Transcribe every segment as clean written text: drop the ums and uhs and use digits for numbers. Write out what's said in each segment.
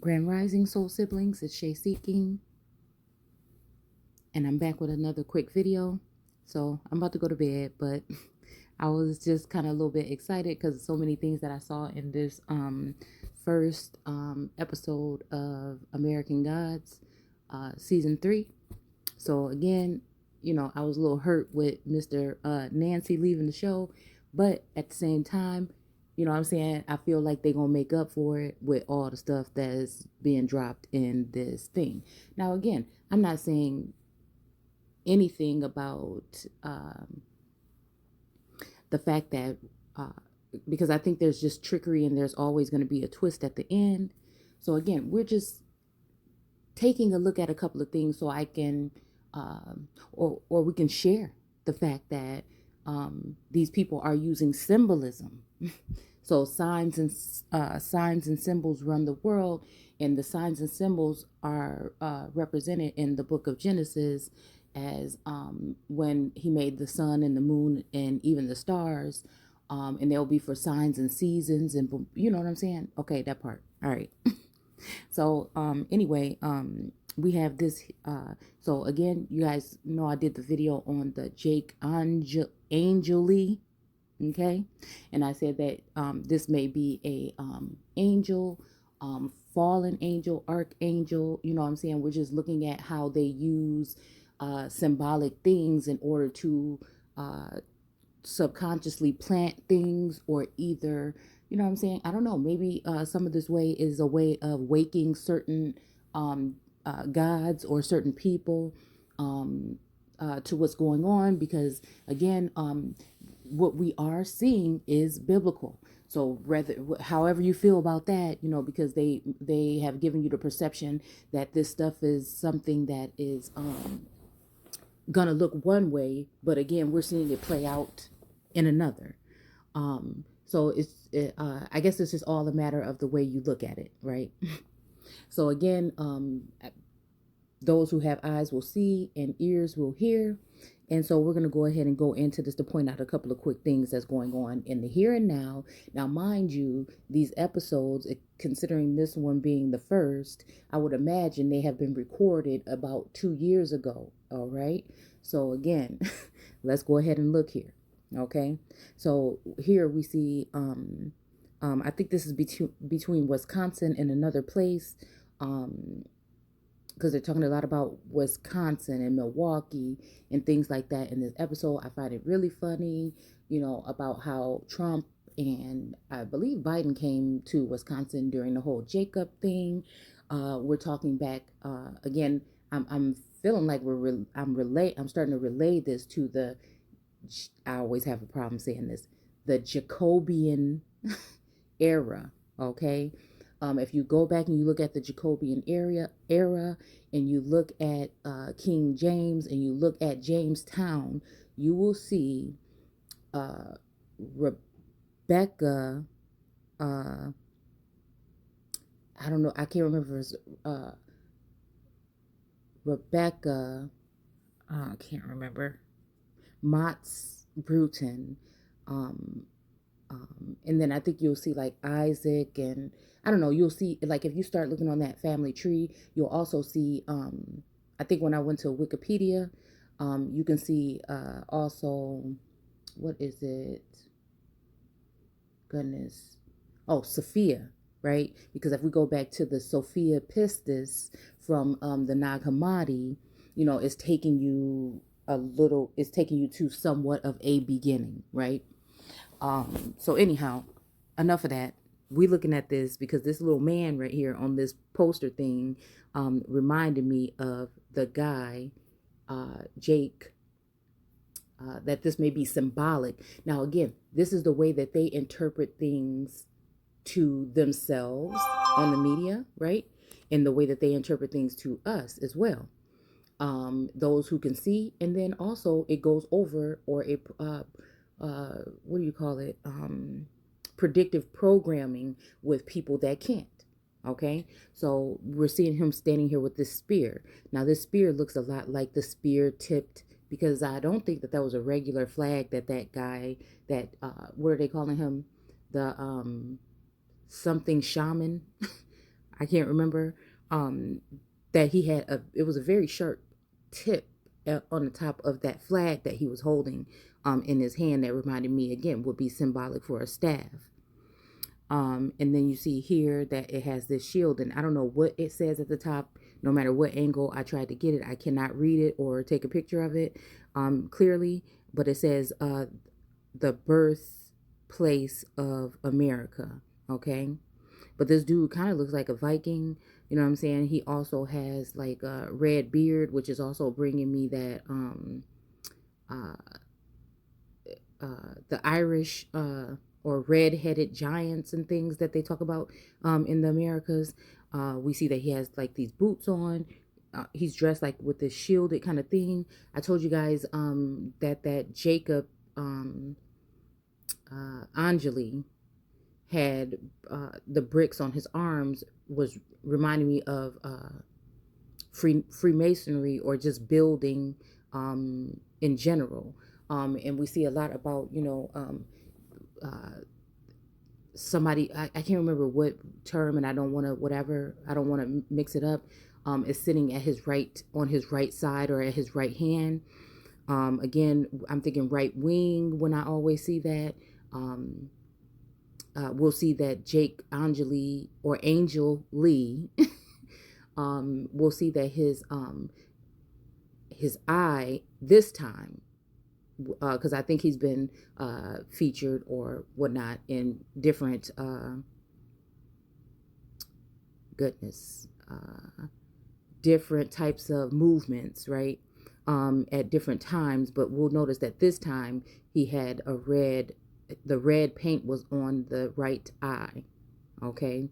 Grand Rising Soul Siblings, it's Shay Seeking, and I'm back with another quick video. So I'm about to go to bed, but I was just kind of a little bit excited because so many things that I saw in this first episode of American Gods season 3. So again, I was a little hurt with Mr. Nancy leaving the show, but at the same time, what I'm saying, I feel like they're going to make up for it with all the stuff that is being dropped in this thing. Now, again, I'm not saying anything about the fact that, because I think there's just trickery and there's always going to be a twist at the end. So again, we're just taking a look at a couple of things so I can, or we can share the fact that these people are using symbolism. So signs and symbols run the world, and the signs and symbols are represented in the book of Genesis as when he made the sun and the moon and even the stars, and they'll be for signs and seasons, and you know what I'm saying? Okay, that part. All right. So anyway, we have this. So again, you guys know I did the video on the Jake Angeli. Okay, and I said that this may be a angel, fallen angel, archangel. You know what I'm saying? We're just looking at how they use symbolic things in order to subconsciously plant things, or either, you know what I'm saying? I don't know. Maybe some of this way is a way of waking certain gods or certain people to what's going on, because again, what we are seeing is biblical. So however you feel about that, because they have given you the perception that this stuff is something that is gonna look one way, but again, we're seeing it play out in another. So I guess it's just all a matter of the way you look at it, right? So again, those who have eyes will see and ears will hear. And so we're going to go ahead and go into this to point out a couple of quick things that's going on in the here and now. Now, mind you, these episodes, considering this one being the first, I would imagine they have been recorded about 2 years ago. All right. So again, let's go ahead and look here. Okay. So here we see, I think this is between Wisconsin and another place. Because they're talking a lot about Wisconsin and Milwaukee and things like that in this episode. I find it really funny, about how Trump and I believe Biden came to Wisconsin during the whole Jacob thing. We're talking back again. I'm feeling like I'm starting to relay this to the. I always have a problem saying this. The Jacobean era. Okay. If you go back and you look at the Jacobean era, and you look at King James and you look at Jamestown, you will see Rebecca. I don't know. I can't remember. If it's, Rebecca. I can't remember. Mott's Bruton. And then I think you'll see like Isaac, and I don't know, you'll see, like, if you start looking on that family tree, you'll also see, I think when I went to Wikipedia, you can see also, what is it? Goodness. Oh, Sophia, right? Because if we go back to the Sophia Pistis from the Nag Hammadi, it's taking you to somewhat of a beginning, right? So anyhow, enough of that. We looking at this because this little man right here on this poster thing reminded me of the guy, Jake, that this may be symbolic. Now, again, this is the way that they interpret things to themselves on the media, right? And the way that they interpret things to us as well. Those who can see, and then also it goes over, or what do you call it? Predictive programming with people that can't. Okay, so we're seeing him standing here with this spear. Now, this spear looks a lot like the spear tipped, because I don't think that was a regular flag that guy, that, what are they calling him? The something shaman I can't remember, um, that he had it was a very sharp tip on the top of that flag that he was holding in his hand that reminded me again would be symbolic for a staff. And then you see here that it has this shield, and I don't know what it says at the top. No matter what angle I tried to get it, I cannot read it or take a picture of it clearly, but it says the birthplace of America. Okay. But this dude kind of looks like a Viking. You know what I'm saying? He also has like a red beard, which is also bringing me that uh, the Irish or red-headed giants and things that they talk about in the Americas. We see that he has like these boots on. He's dressed like with this shielded kind of thing. I told you guys that Jacob Angeli had the bricks on his arms was reminding me of Freemasonry or just building in general. And we see a lot about, somebody, I can't remember what term, and I don't want to mix it up, is sitting at on his right side or at his right hand. Again, I'm thinking right wing when I always see that. We'll see that Jake Angeli or Angel Lee, we'll see that his eye this time, because I think he's been featured or whatnot in different different types of movements, right? At different times, but we'll notice that this time he had the red paint was on the right eye. Okay.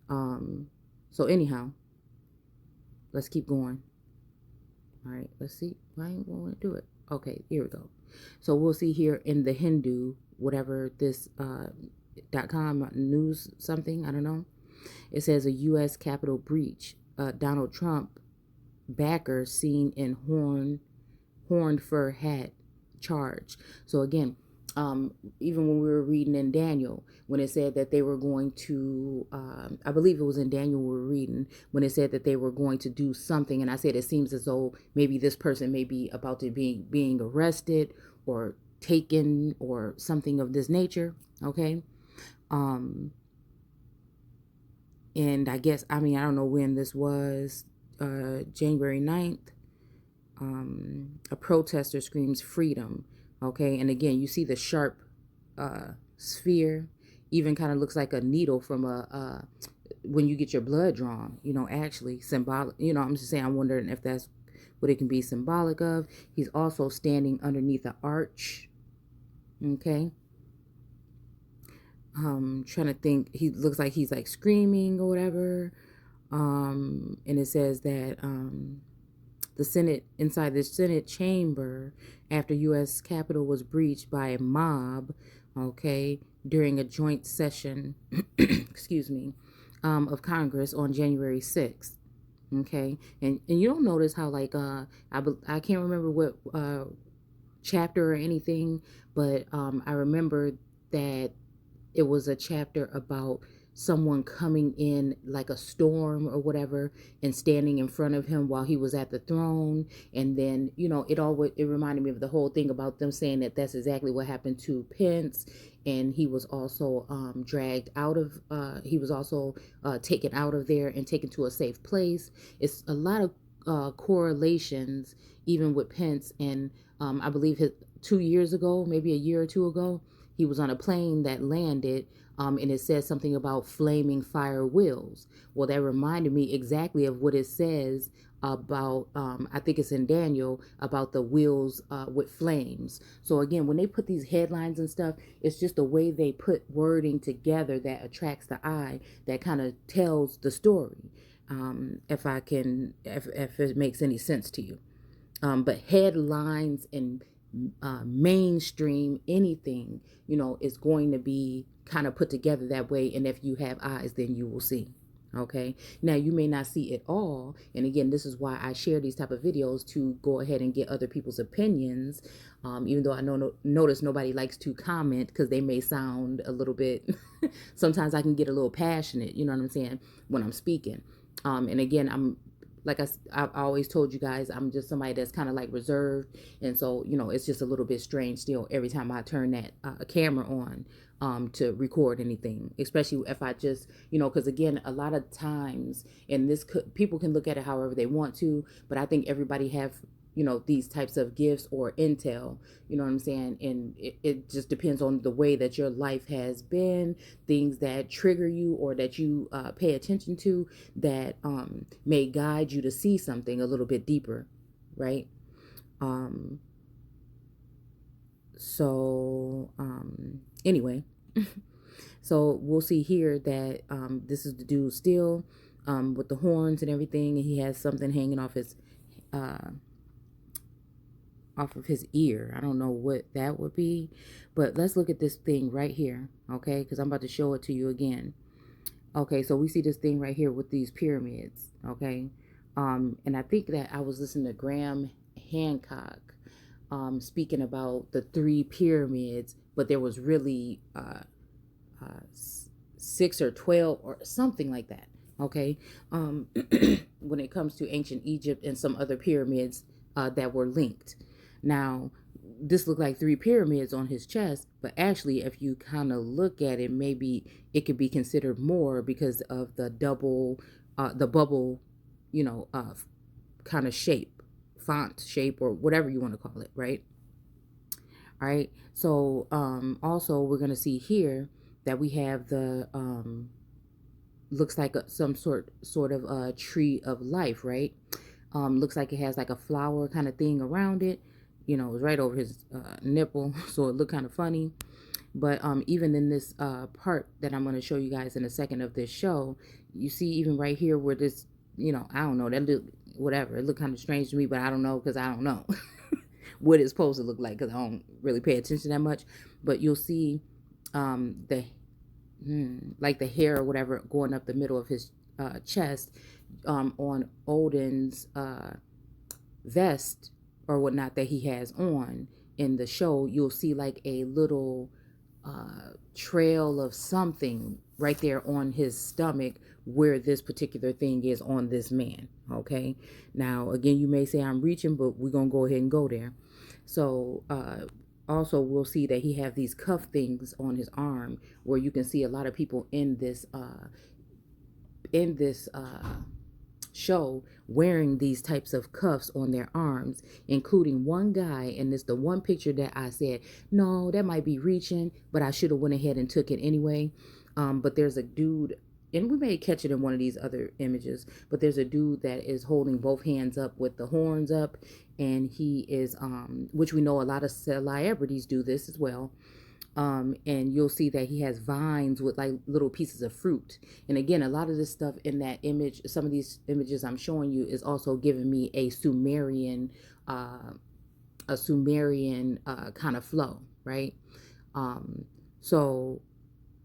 So anyhow, let's keep going. All right, let's see. Why ain't want to do it? Okay, here we go. So we'll see here in the Hindu, whatever this .com news something, I don't know. It says a U.S. Capitol breach. Donald Trump backer seen in horned fur hat charge. So again, even when we were reading in Daniel, when it said that they were going to, I believe it was in Daniel we were reading, when it said that they were going to do something, and I said it seems as though maybe this person may be about to be being arrested or taken or something of this nature, okay? And I guess, I don't know when this was, January 9th, a protester screams freedom. Okay, and again, you see the sharp sphere, even kind of looks like a needle from when you get your blood drawn, actually symbolic. I'm just saying, I'm wondering if that's what it can be symbolic of. He's also standing underneath an arch. Okay. Trying to think, he looks like he's like screaming or whatever. And it says that the Senate, inside the Senate chamber, after U.S. Capitol was breached by a mob, okay, during a joint session, excuse me, of Congress on January 6th. Okay, and you don't notice how like I can't remember what chapter or anything, but I remember that it was a chapter about someone coming in like a storm or whatever and standing in front of him while he was at the throne. And then, it reminded me of the whole thing about them saying that that's exactly what happened to Pence. And he was also dragged out of, he was also taken out of there and taken to a safe place. It's a lot of correlations, even with Pence. And I believe 2 years ago, maybe a year or two ago, he was on a plane that landed, and it says something about flaming fire wheels. Well, that reminded me exactly of what it says about, I think it's in Daniel, about the wheels with flames. So again, when they put these headlines and stuff, it's just the way they put wording together that attracts the eye, that kind of tells the story, if it makes any sense to you. But headlines and mainstream anything, is going to be kind of put together that way. And if you have eyes, then you will see. Okay, now you may not see it all, and again, this is why I share these type of videos, to go ahead and get other people's opinions. Even though I notice nobody likes to comment because they may sound a little bit sometimes I can get a little passionate, you know what I'm saying, when I'm speaking. And again, I'm like I've always told you guys, I'm just somebody that's kind of like reserved, and so it's just a little bit strange still every time I turn that camera on to record anything, especially if I just because again, a lot of times, and people can look at it however they want to, but I think everybody have these types of gifts or intel, you know what I'm saying, and it just depends on the way that your life has been, things that trigger you or that you pay attention to, that may guide you to see something a little bit deeper, right? Anyway, so we'll see here that this is the dude still with the horns and everything, and he has something hanging off of his ear. I don't know what that would be, but let's look at this thing right here, okay? Because I'm about to show it to you again. Okay, so we see this thing right here with these pyramids, okay? And I think that I was listening to Graham Hancock speaking about the 3 pyramids, but there was really 6 or 12 or something like that, okay? When it comes to ancient Egypt and some other pyramids that were linked. Now, this looked like 3 pyramids on his chest, but actually, if you kind of look at it, maybe it could be considered more because of the the bubble, kind of shape, font shape, or whatever you want to call it, right? All right. So, also, we're going to see here that we have the looks like some sort of a tree of life, right? Looks like it has like a flower kind of thing around it. It was right over his nipple, so it looked kind of funny. But even in this part that I'm going to show you guys in a second of this show, you see even right here where this, I don't know, that look, whatever. It looked kind of strange to me, but I don't know because I don't know what it's supposed to look like because I don't really pay attention that much. But you'll see like the hair or whatever going up the middle of his chest on Odin's vest or whatnot that he has on in the show. You'll see like a little trail of something right there on his stomach where this particular thing is on this man. Okay, now again, you may say I'm reaching, but we're gonna go ahead and go there. So also we'll see that he have these cuff things on his arm where you can see a lot of people in this show wearing these types of cuffs on their arms, including one guy, and it's the one picture that I said, no, that might be reaching, but I should have went ahead and took it anyway. But there's a dude, and we may catch it in one of these other images, but there's a dude that is holding both hands up with the horns up, and he is which we know a lot of celebrities do this as well. And you'll see that he has vines with like little pieces of fruit. And again, a lot of this stuff in that image, some of these images I'm showing you, is also giving me a Sumerian kind of flow, right? So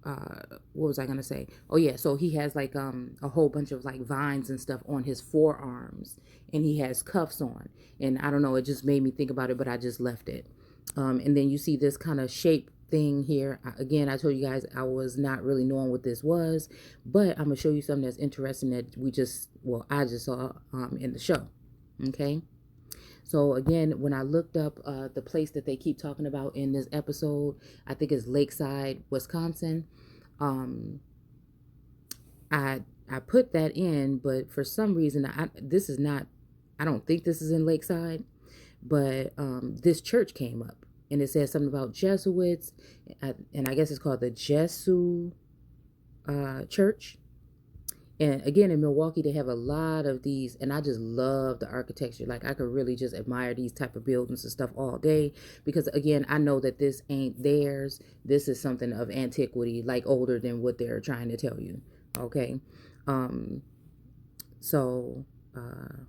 what was I gonna say? Oh yeah, so he has like a whole bunch of like vines and stuff on his forearms, and he has cuffs on. And I don't know, it just made me think about it, but I just left it. And then you see this kind of shape thing here. Again, I told you guys I was not really knowing what this was, but I'm gonna show you something that's interesting that I just saw in the show. Okay, so again, when I looked up the place that they keep talking about in this episode, I think it's Lakeside, Wisconsin. I put that in, but for some reason I don't think this is in Lakeside, but this church came up. And it says something about Jesuits, and I guess it's called the Jesu Church. And again, in Milwaukee, they have a lot of these, and I just love the architecture. Like, I could really just admire these type of buildings and stuff all day, because again, I know that this ain't theirs. This is something of antiquity, like older than what they're trying to tell you. Okay, so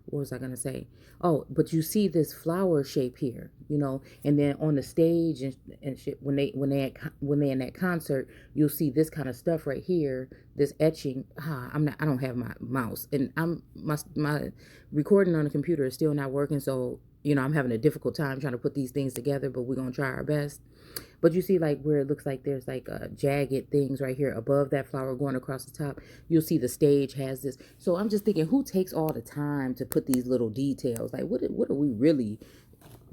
what was I gonna say? Oh, but you see this flower shape here, and then on the stage and shit, when they in that concert, you'll see this kind of stuff right here, this etching. I don't have my mouse, and my recording on the computer is still not working, so I'm having a difficult time trying to put these things together, but we're gonna try our best. But you see, like, where it looks like there's like jagged things right here above that flower going across the top. You'll see the stage has this. So I'm just thinking, who takes all the time to put these little details? Like, what are we really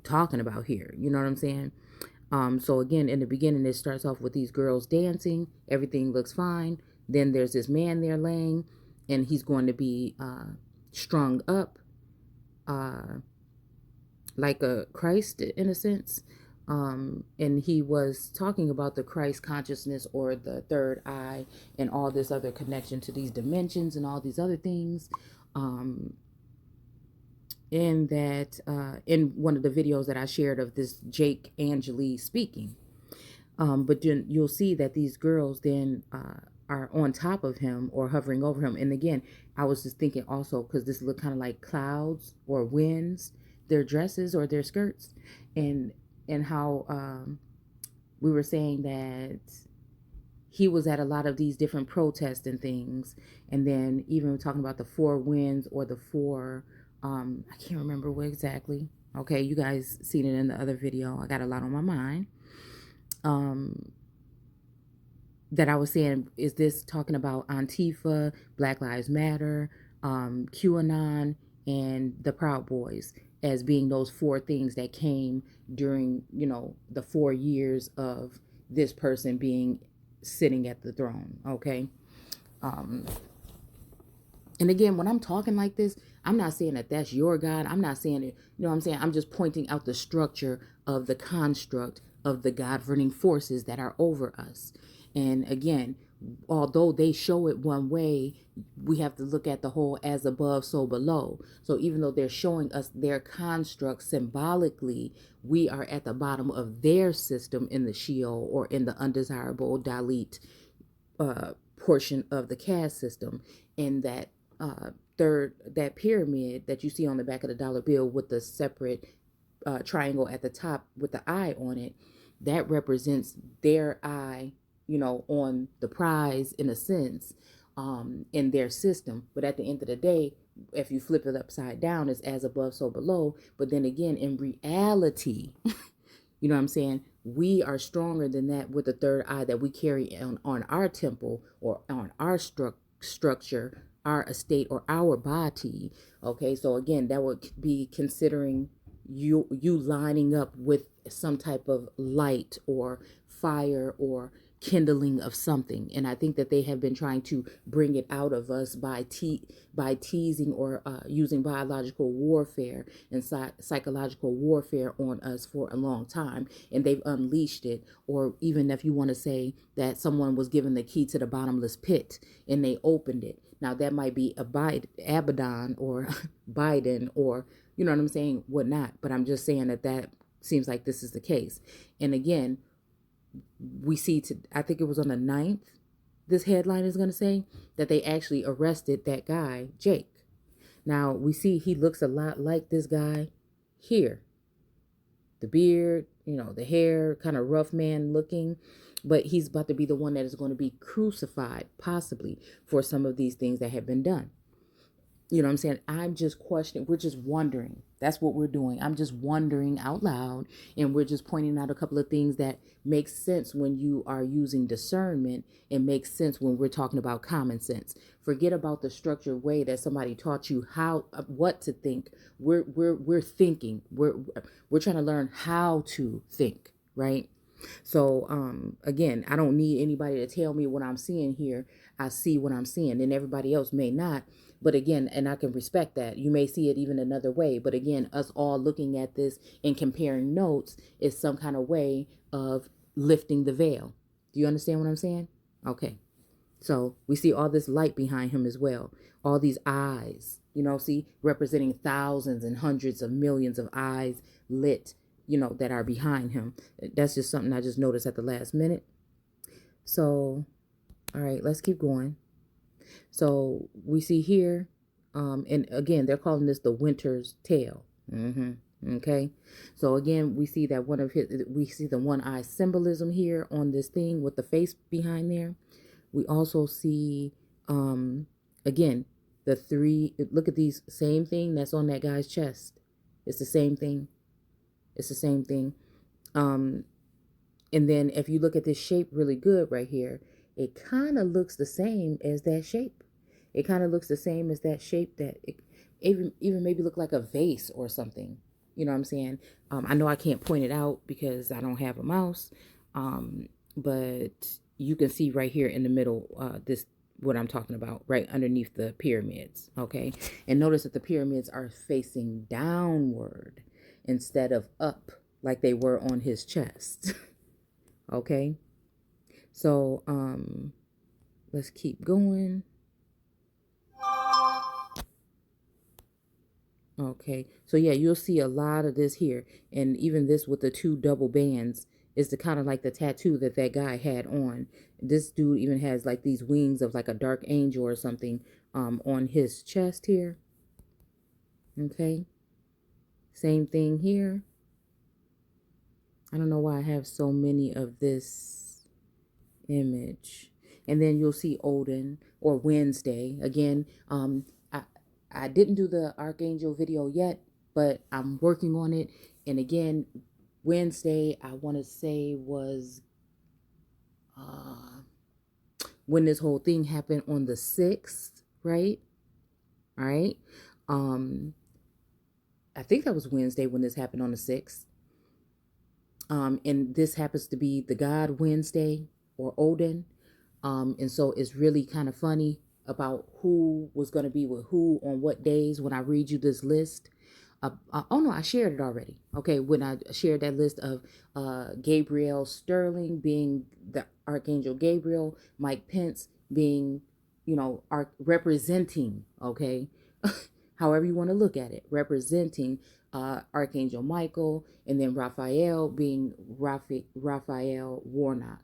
talking about here? You know what I'm saying? So again, in the beginning, it starts off with these girls dancing. Everything looks fine. Then there's this man there laying, and he's going to be strung up like a Christ in a sense. And he was talking about the Christ consciousness or the third eye and all this other connection to these dimensions and all these other things. In that, in one of the videos that I shared of this Jake Angeli speaking. But then you'll see that these girls then are on top of him or hovering over him. And again, I was just thinking also, because this looked kind of like clouds or winds, their dresses or their skirts. And how we were saying that he was at a lot of these different protests and things. And then even talking about the four winds or the four, I can't remember what exactly. Okay, you guys seen it in the other video. I got a lot on my mind. That I was saying, is this talking about Antifa, Black Lives Matter, QAnon, and the Proud Boys as being those four things that came during, the 4 years of this person being sitting at the throne. Okay. And again, when I'm talking like this, I'm not saying that that's your God. I'm not saying it, what I'm saying? I'm just pointing out the structure of the construct of the governing forces that are over us. And again, although they show it one way, we have to look at the whole as above, so below. So even though they're showing us their construct symbolically, we are at the bottom of their system in the Sheol or in the undesirable Dalit portion of the caste system. And that that pyramid that you see on the back of the dollar bill with the separate triangle at the top with the eye on it, that represents their eye, on the prize in a sense, in their system. But at the end of the day, if you flip it upside down, it's as above, so below. But then again, in reality, you know what I'm saying? We are stronger than that with the third eye that we carry on our temple or on our structure, our estate, or our body. Okay, so again, that would be considering you lining up with some type of light or fire or kindling of something. And I think that they have been trying to bring it out of us by teasing or using biological warfare and psychological warfare on us for a long time, and they've unleashed it. Or even if you want to say that someone was given the key to the bottomless pit and they opened it, now that might be Abaddon or Biden or you know what I'm saying, whatnot. But I'm just saying that seems like this is the case. And again, we see, I think it was on the 9th, this headline is going to say that they actually arrested that guy, Jake. Now, we see he looks a lot like this guy here. The beard, the hair, kind of rough man looking. But he's about to be the one that is going to be crucified, possibly, for some of these things that have been done. You know what I'm saying? I'm just questioning. We're just wondering. That's what we're doing. I'm just wondering out loud. And we're just pointing out a couple of things that make sense when you are using discernment and makes sense when we're talking about common sense. Forget about the structured way that somebody taught you what to think. We're thinking. We're trying to learn how to think, right? So, again, I don't need anybody to tell me what I'm seeing here. I see what I'm seeing, and everybody else may not. But again, and I can respect that. You may see it even another way. But again, us all looking at this and comparing notes is some kind of way of lifting the veil. Do you understand what I'm saying? Okay. So we see all this light behind him as well. All these eyes, see, representing thousands and hundreds of millions of eyes lit, that are behind him. That's just something I just noticed at the last minute. So, all right, let's keep going. So we see here, And again, they're calling this the winter's tale. Okay, so again, we see that we see the one eye symbolism here on this thing with the face behind there. We also see, again, the three. Look at these same thing that's on that guy's chest. It's the same thing. It's the same thing. Um, and then if you look at this shape really good right here, it kind of looks the same as that shape. It kind of looks the same as that shape that it even maybe look like a vase or something. You know what I'm saying? I know I can't point it out because I don't have a mouse, but you can see right here in the middle, this what I'm talking about, right underneath the pyramids. Okay, and notice that the pyramids are facing downward instead of up like they were on his chest. Okay, so let's keep going. Okay, so yeah, you'll see a lot of this here, and even this with the two double bands is the kind of like the tattoo that that guy had on. This dude even has like these wings of like a dark angel or something on his chest here. Okay, same thing here. I don't know why I have so many of this image. And then you'll see Odin or Wednesday. Again, I didn't do the Archangel video yet, but I'm working on it. And again, Wednesday, I want to say was when this whole thing happened on the 6th, right? All right. I think that was Wednesday when this happened on the 6th. And this happens to be the god Wednesday or Odin. And so it's really kind of funny about who was going to be with who on what days when I read you this list. Oh no, I shared it already. Okay, when I shared that list of Gabriel Sterling being the Archangel Gabriel, Mike Pence being, representing, okay, however you want to look at it, representing Archangel Michael, and then Raphael being Raphael Warnock,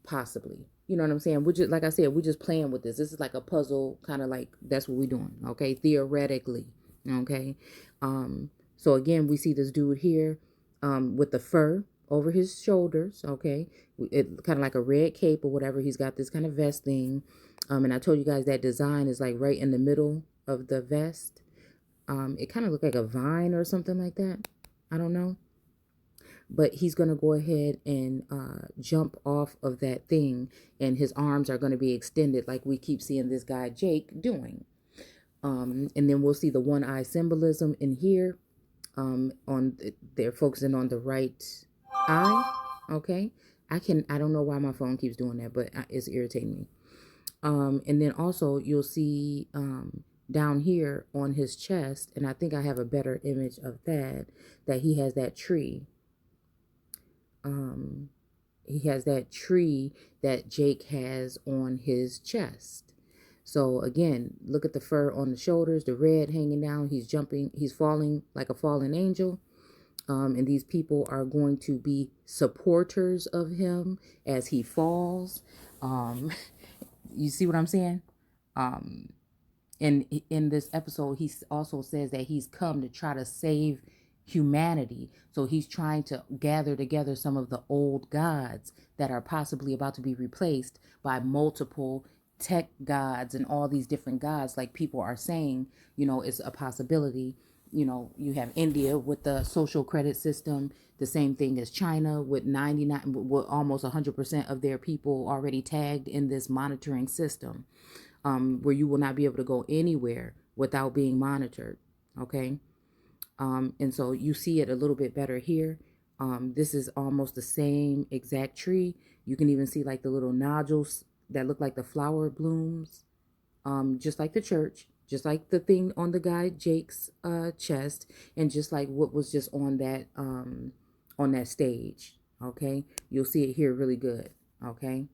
possibly. You know what I'm saying? We're just, like I said, we're just playing with this. This is like a puzzle, kind of like that's what we're doing, okay? Theoretically, okay? So again, we see this dude here with the fur over his shoulders, okay? It kind of like a red cape or whatever. He's got this kind of vest thing. And I told you guys that design is like right in the middle of the vest. It kind of looked like a vine or something like that. I don't know. But he's going to go ahead and jump off of that thing, and his arms are going to be extended like we keep seeing this guy Jake doing. And then we'll see the one eye symbolism in here. They're focusing on the right eye. Okay. I don't know why my phone keeps doing that, but it's irritating me. And then also you'll see down here on his chest, and I think I have a better image of that he has that tree. He has that tree that Jake has on his chest. So again, look at the fur on the shoulders, the red hanging down. He's jumping, he's falling like a fallen angel. And these people are going to be supporters of him as he falls. You see what I'm saying? And in this episode, he also says that he's come to try to save humanity. So he's trying to gather together some of the old gods that are possibly about to be replaced by multiple tech gods and all these different gods, like people are saying, it's a possibility. You have India with the social credit system, the same thing as China with 99, with almost 100% of their people already tagged in this monitoring system, where you will not be able to go anywhere without being monitored. Okay. And so you see it a little bit better here. This is almost the same exact tree. You can even see like the little nodules that look like the flower blooms, just like the church, just like the thing on the guy Jake's chest, and just like what was just on that stage. Okay, you'll see it here really good. Okay.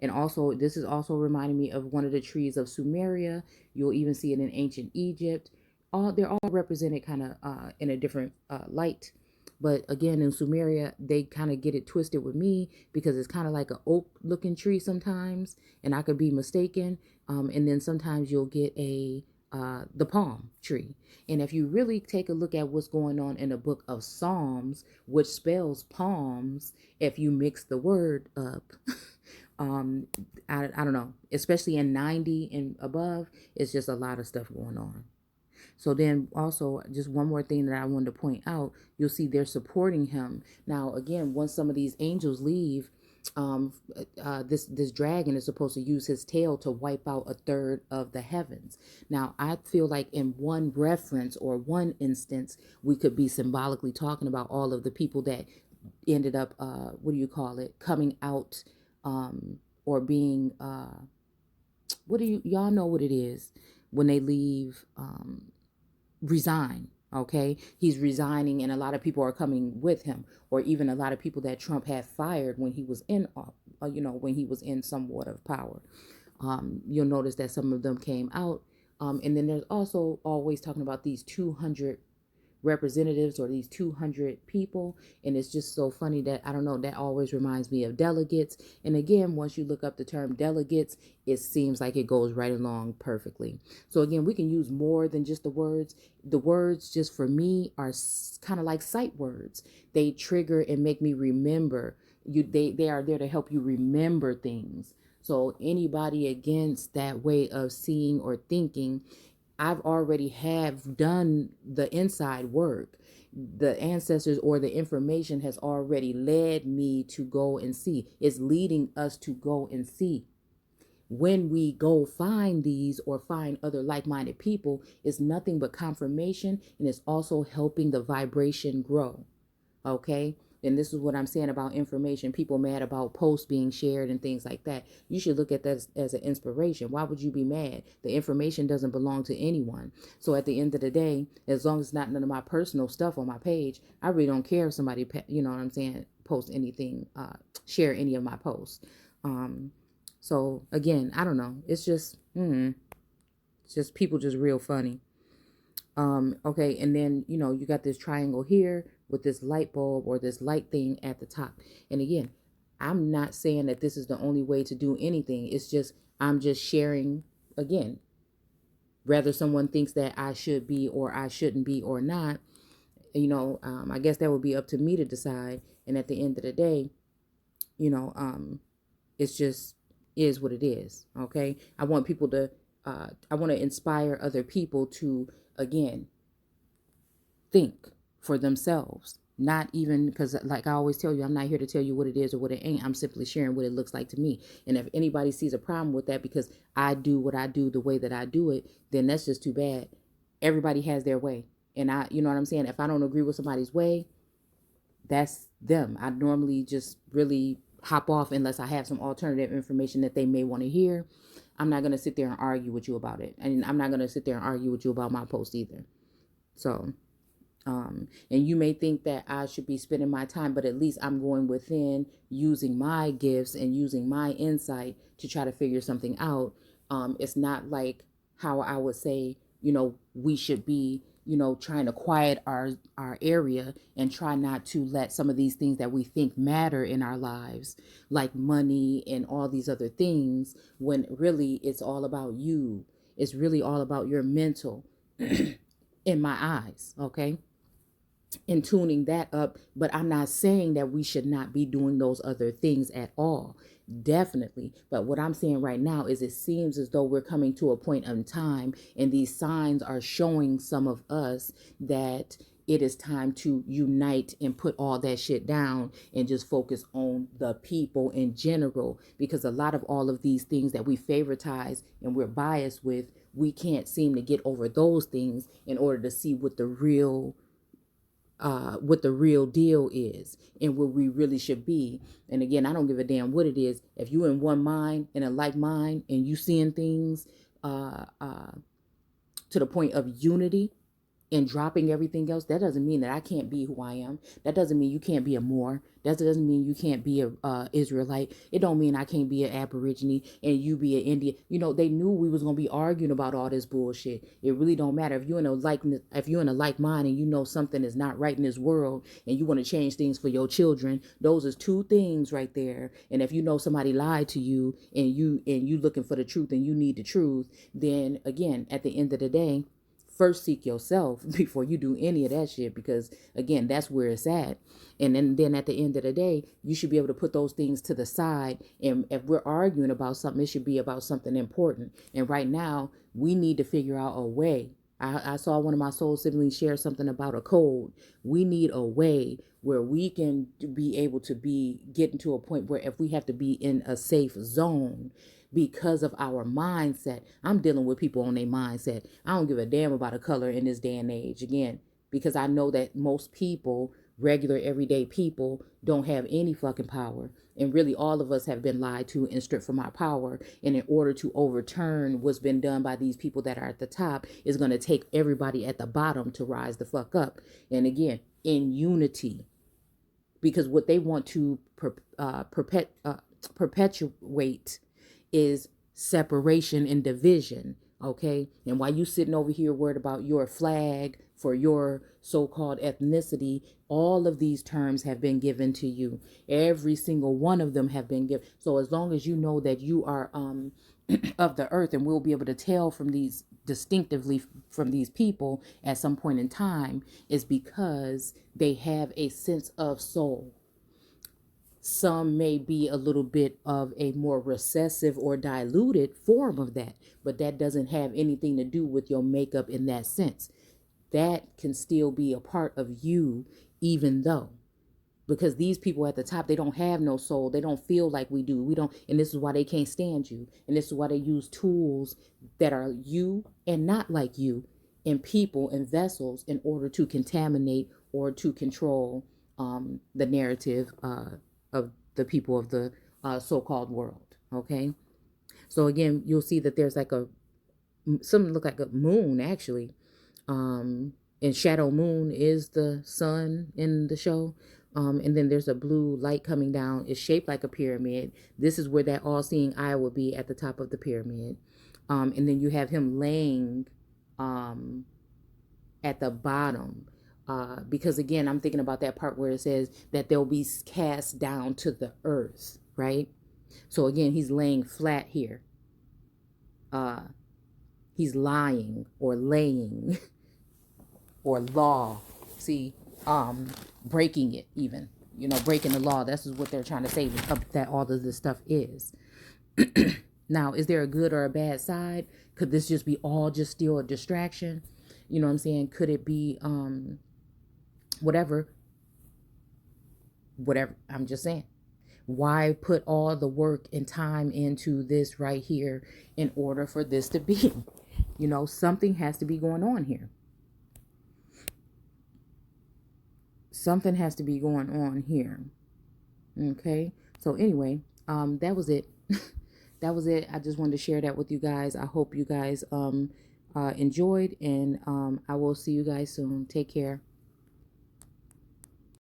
And also, this is also reminding me of one of the trees of Sumeria. You'll even see it in ancient Egypt. They're all represented kind of in a different light. But again, in Sumeria, they kind of get it twisted with me because it's kind of like an oak looking tree sometimes, and I could be mistaken. And then sometimes you'll get the palm tree. And if you really take a look at what's going on in the book of Psalms, which spells palms, if you mix the word up, um, I don't know, especially in 90 and above, it's just a lot of stuff going on. So then also just one more thing that I wanted to point out, you'll see they're supporting him. Now, again, once some of these angels leave, this dragon is supposed to use his tail to wipe out a third of the heavens. Now, I feel like in one reference or one instance, we could be symbolically talking about all of the people that ended up, what do you call it, coming out, or being, what do y'all know what it is when they leave, resign. Okay, he's resigning, and a lot of people are coming with him, or even a lot of people that Trump had fired when he was in, when he was in somewhat of power. You'll notice that some of them came out, and then there's also always talking about these 200 representatives or these 200 people, and it's just so funny that I don't know, that always reminds me of delegates. And again, once you look up the term delegates, it seems like it goes right along perfectly. So again, we can use more than just the words just for me are kind of like sight words. They trigger and make me remember you. They are there to help you remember things. So anybody against that way of seeing or thinking, I've already have done the inside work. The ancestors or the information has already led me to go and see. It's leading us to go and see. When we go find these or find other like-minded people, it's nothing but confirmation, and it's also helping the vibration grow. Okay? And this is what I'm saying about information. People mad about posts being shared and things like that. You should look at that as an inspiration. Why would you be mad? The information doesn't belong to anyone. So at the end of the day, as long as it's not none of my personal stuff on my page, I really don't care if somebody, you know what I'm saying, post anything, share any of my posts. So again, I don't know. It's just, it's just people just real funny. Okay, and then you got this triangle here with this light bulb or this light thing at the top. And again, I'm not saying that this is the only way to do anything. It's just I'm just sharing again. Whether someone thinks that I should be or I shouldn't be or not, I guess that would be up to me to decide. And at the end of the day, it's just is what it is. Okay, I want people to I want to inspire other people to, again, think for themselves. Not even because, like I always tell you, I'm not here to tell you what it is or what it ain't. I'm simply sharing what it looks like to me. And if anybody sees a problem with that because I do what I do the way that I do it, then that's just too bad. Everybody has their way. And you know what I'm saying? If I don't agree with somebody's way, that's them. I normally just really hop off unless I have some alternative information that they may want to hear. I'm not going to sit there and argue with you about it. And I'm not going to sit there and argue with you about my post either. So, and you may think that I should be spending my time, but at least I'm going within using my gifts and using my insight to try to figure something out. It's not like how I would say, we should be, trying to quiet our area and try not to let some of these things that we think matter in our lives, like money and all these other things, when really it's all about you. It's really all about your mental in my eyes. Okay. And tuning that up. But I'm not saying that we should not be doing those other things at all. Definitely. But what I'm saying right now is it seems as though we're coming to a point in time and these signs are showing some of us that it is time to unite and put all that shit down and just focus on the people in general. Because a lot of all of these things that we favoritize and we're biased with, we can't seem to get over those things in order to see what the real deal is and where we really should be. And again, I don't give a damn what it is. If you in one mind, in a like mind, and you seeing things to the point of unity, and dropping everything else, that doesn't mean that I can't be who I am. That doesn't mean you can't be a Moor. That doesn't mean you can't be a Israelite. It don't mean I can't be an Aborigine and you be an Indian. You know, they knew we was gonna be arguing about all this bullshit. It really don't matter if you're in a like mind and you know something is not right in this world and you want to change things for your children. Those is two things right there. And if you know somebody lied to you and you looking for the truth and you need the truth, then again, at the end of the day, first seek yourself before you do any of that shit, because again, that's where it's at. And then at the end of the day, you should be able to put those things to the side. And if we're arguing about something, it should be about something important. And right now, we need to figure out a way. I saw one of my soul siblings share something about a code. We need a way where we can be able to get into a point where if we have to be in a safe zone because of our mindset. I'm dealing with people on their mindset. I don't give a damn about a color in this day and age. Again, because I know that most people, regular everyday people, don't have any fucking power. And really all of us have been lied to and stripped from our power. And in order to overturn what's been done by these people that are at the top, is going to take everybody at the bottom to rise the fuck up. And again, in unity. Because what they want to perpetuate is separation and division. Okay. And while you sitting over here worried about your flag for your so-called ethnicity, all of these terms have been given to you. Every single one of them have been given. So as long as you know that you are of the earth, and we'll be able to tell from these distinctively from these people at some point in time, is because they have a sense of soul. Some may be a little bit of a more recessive or diluted form of that, but that doesn't have anything to do with your makeup in that sense. That can still be a part of you, even though, because these people at the top, they don't have no soul. They don't feel like we do. We don't, and this is why they can't stand you. And this is why they use tools that are you and not like you, and people and vessels, in order to contaminate or to control the narrative of the people of the so-called world. Okay. So again, you'll see that there's like something look like a moon actually. And shadow moon is the sun in the show. And then there's a blue light coming down. It's shaped like a pyramid. This is where that all-seeing eye will be, at the top of the pyramid. And then you have him laying at the bottom. Because again, I'm thinking about that part where it says that they'll be cast down to the earth, right? So again, he's laying flat here. He's lying or laying or law. See, breaking it even, breaking the law. This is what they're trying to say that all of this stuff is. Now, is there a good or a bad side? Could this just be all just still a distraction? You know what I'm saying? Could it be, whatever, I'm just saying, why put all the work and time into this right here in order for this to be, something has to be going on here. Something has to be going on here. Okay. So anyway, that was it. That was it. I just wanted to share that with you guys. I hope you guys, enjoyed, and, I will see you guys soon. Take care.